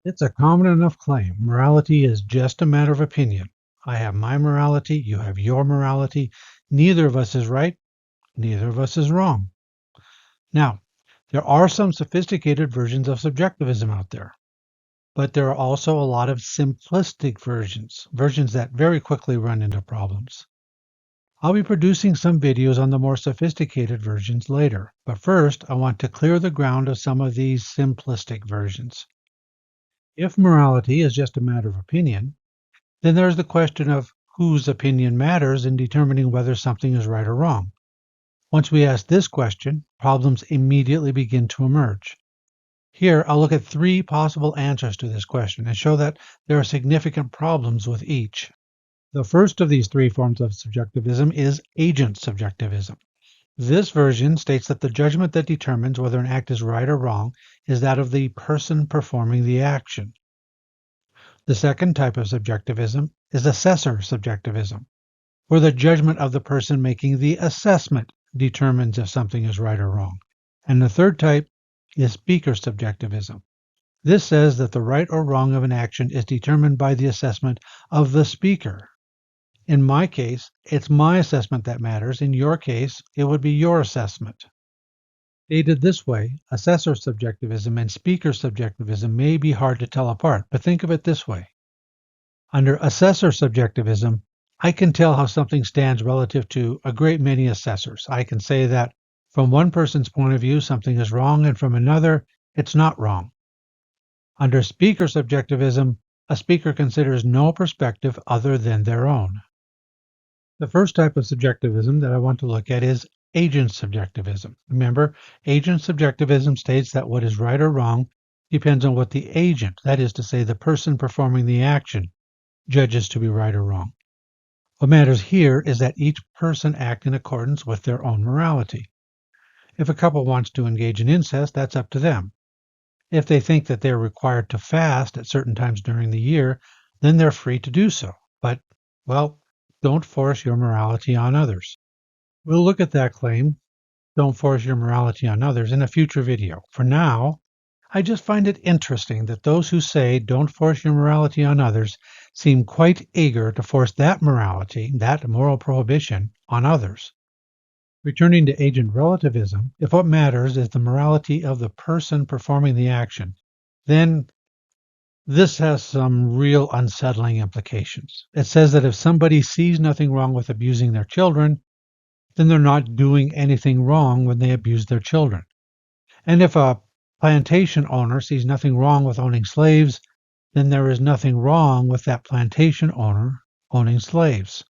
It's a common enough claim. Morality is just a matter of opinion. I have my morality, you have your morality. Neither of us is right, neither of us is wrong. Now, there are some sophisticated versions of subjectivism out there, but there are also a lot of simplistic versions that very quickly run into problems. I'll be producing some videos on the more sophisticated versions later, but first I want to clear the ground of some of these simplistic versions. If morality is just a matter of opinion, then there's the question of whose opinion matters in determining whether something is right or wrong. Once we ask this question, problems immediately begin to emerge. Here, I'll look at three possible answers to this question and show that there are significant problems with each. The first of these three forms of subjectivism is agent subjectivism. This version states that the judgment that determines whether an act is right or wrong is that of the person performing the action. The second type of subjectivism is assessor subjectivism, where the judgment of the person making the assessment determines if something is right or wrong. And the third type is speaker subjectivism. This says that the right or wrong of an action is determined by the assessment of the speaker. In my case, it's my assessment that matters. In your case, it would be your assessment. Stated this way, assessor subjectivism and speaker subjectivism may be hard to tell apart, but think of it this way. Under assessor subjectivism, I can tell how something stands relative to a great many assessors. I can say that from one person's point of view, something is wrong, and from another, it's not wrong. Under speaker subjectivism, a speaker considers no perspective other than their own. The first type of subjectivism that I want to look at is agent subjectivism. Remember, agent subjectivism states that what is right or wrong depends on what the agent, that is to say, the person performing the action, judges to be right or wrong. What matters here is that each person act in accordance with their own morality. If a couple wants to engage in incest, that's up to them. If they think that they're required to fast at certain times during the year, then they're free to do so. But, well, don't force your morality on others. We'll look at that claim, don't force your morality on others, in a future video. For now, I just find it interesting that those who say don't force your morality on others seem quite eager to force that morality, that moral prohibition, on others. Returning to agent relativism, if what matters is the morality of the person performing the action, then this has some real unsettling implications. It says that if somebody sees nothing wrong with abusing their children, then they're not doing anything wrong when they abuse their children. And if a plantation owner sees nothing wrong with owning slaves, then there is nothing wrong with that plantation owner owning slaves.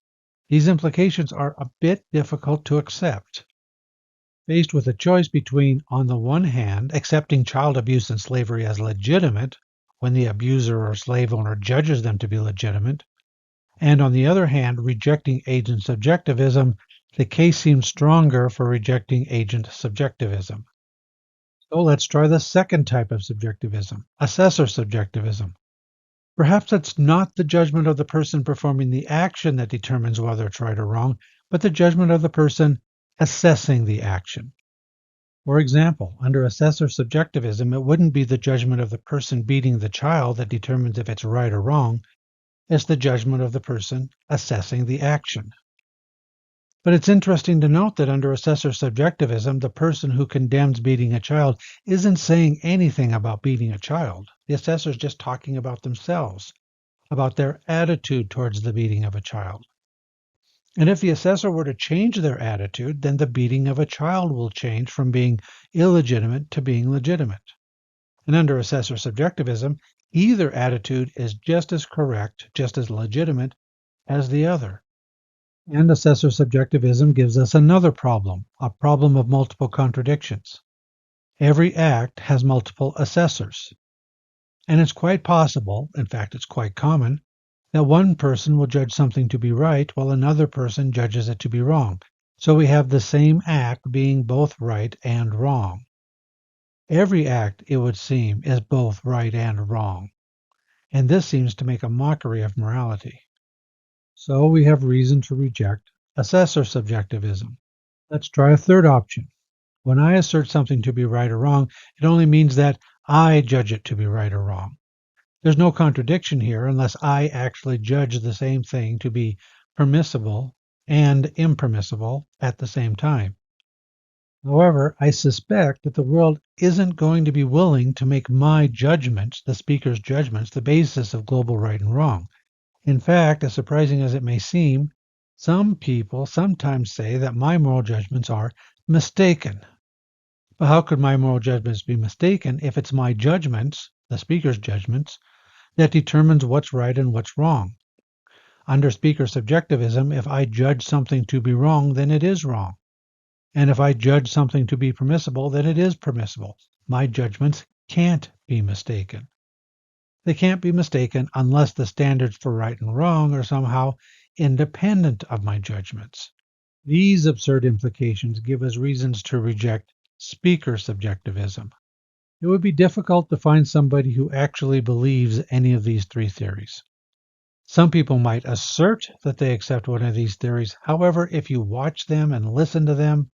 These implications are a bit difficult to accept. Faced with a choice between, on the one hand, accepting child abuse and slavery as legitimate when the abuser or slave owner judges them to be legitimate, and on the other hand, rejecting agent subjectivism, the case seems stronger for rejecting agent subjectivism. So let's try the second type of subjectivism, assessor subjectivism. Perhaps it's not the judgment of the person performing the action that determines whether it's right or wrong, but the judgment of the person assessing the action. For example, under assessor subjectivism, it wouldn't be the judgment of the person beating the child that determines if it's right or wrong. It's the judgment of the person assessing the action. But it's interesting to note that under assessor subjectivism, the person who condemns beating a child isn't saying anything about beating a child. The assessor is just talking about themselves, about their attitude towards the beating of a child. And if the assessor were to change their attitude, then the beating of a child will change from being illegitimate to being legitimate. And under assessor subjectivism, either attitude is just as correct, just as legitimate as the other. And assessor subjectivism gives us another problem, a problem of multiple contradictions. Every act has multiple assessors. And it's quite possible, in fact it's quite common, that one person will judge something to be right while another person judges it to be wrong. So we have the same act being both right and wrong. Every act, it would seem, is both right and wrong. And this seems to make a mockery of morality. So we have reason to reject assessor subjectivism. Let's try a third option. When I assert something to be right or wrong, it only means that I judge it to be right or wrong. There's no contradiction here unless I actually judge the same thing to be permissible and impermissible at the same time. However, I suspect that the world isn't going to be willing to make my judgments, the speaker's judgments, the basis of global right and wrong. In fact, as surprising as it may seem, some people sometimes say that my moral judgments are mistaken. But how could my moral judgments be mistaken if it's my judgments, the speaker's judgments, that determines what's right and what's wrong? Under speaker subjectivism, if I judge something to be wrong, then it is wrong. And if I judge something to be permissible, then it is permissible. My judgments can't be mistaken. They can't be mistaken unless the standards for right and wrong are somehow independent of my judgments. These absurd implications give us reasons to reject speaker subjectivism. It would be difficult to find somebody who actually believes any of these three theories. Some people might assert that they accept one of these theories. However, if you watch them and listen to them,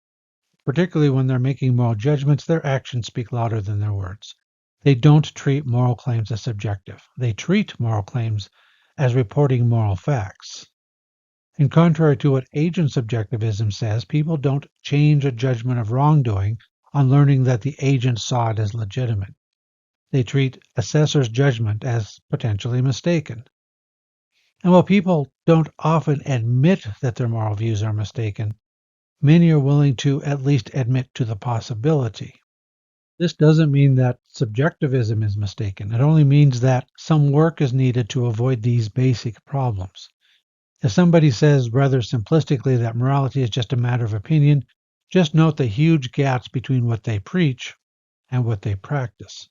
particularly when they're making moral judgments, their actions speak louder than their words. They don't treat moral claims as subjective. They treat moral claims as reporting moral facts. And contrary to what agent subjectivism says, people don't change a judgment of wrongdoing on learning that the agent saw it as legitimate. They treat Assessor's judgment as potentially mistaken. And while people don't often admit that their moral views are mistaken, many are willing to at least admit to the possibility. This doesn't mean that subjectivism is mistaken. It only means that some work is needed to avoid these basic problems. If somebody says rather simplistically that morality is just a matter of opinion, just note the huge gaps between what they preach and what they practice.